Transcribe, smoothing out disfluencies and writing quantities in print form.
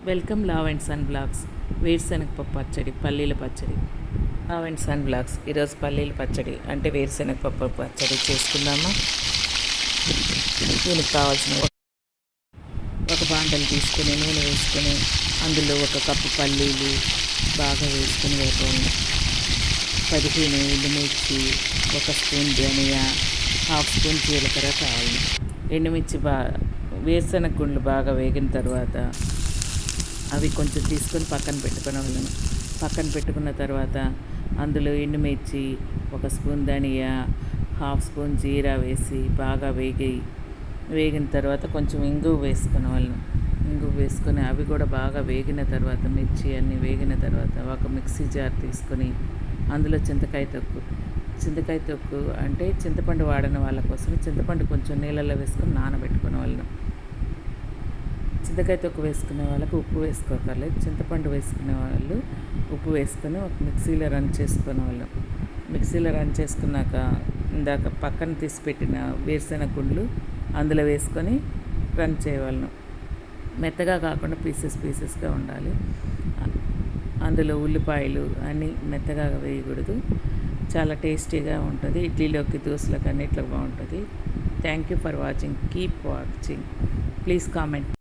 Welcome లావ్ and sun blogs. వేరుశనగపప్పు పచ్చడి, పల్లీల పచ్చడి. లావ్ అండ్ సన్ బ్లాగ్స్. ఈరోజు పల్లీల పచ్చడి అంటే వేరుశనగపప్పు పచ్చడి చేసుకుందామా. దీనికి కావాల్సిన ఒక బాండలు తీసుకొని నూనె వేసుకొని అందులో 1 కప్పు పల్లీలు బాగా వేసుకొని వేపాలి. 15 ఎండుమిర్చి, 1 స్పూన్ ధనియా, 1/2 స్పూన్ జీలకర్ర కావాలి. ఎండుమిర్చి వేరుశనగ గుండ్లు బాగా వేగిన తర్వాత అవి కొంచెం తీసుకొని పక్కన పెట్టుకున్న తర్వాత అందులో ఎండుమిర్చి, 1 స్పూన్ ధనియా, 1/2 స్పూన్ జీరా వేసి బాగా వేగిన తర్వాత కొంచెం ఇంగువ వేసుకొని అవి కూడా బాగా వేగిన తర్వాత మిర్చి అన్నీ వేగిన తర్వాత ఒక మిక్సీ జార్ తీసుకొని అందులో చింతకాయ తొక్కు అంటే చింతపండు వాడని వాళ్ళ కోసం చింతపండు కొంచెం నీళ్ళల్లో వేసుకొని నానబెట్టుకునే వాళ్ళను. చింతకాయ తొక్కు వేసుకునే వాళ్ళకు ఉప్పు వేసుకోకర్లేదు. చింతపండు వేసుకునే వాళ్ళు ఉప్పు వేసుకొని ఒక మిక్సీలో రన్ చేసుకున్నాక ఇందాక పక్కన తీసి పెట్టిన వేరుశనగ గుండ్లు అందులో వేసుకొని రన్ చేయవలను. మెత్తగా కాకుండా పీసెస్గా ఉండాలి. అందులో ఉల్లిపాయలు అన్నీ మెత్తగా వేయకూడదు. చాలా టేస్టీగా ఉంటుంది. ఇడ్లీలోకి, దోశలకు అన్నిట్లోకి బాగుంటుంది. Thank you for watching. Keep watching. Please comment.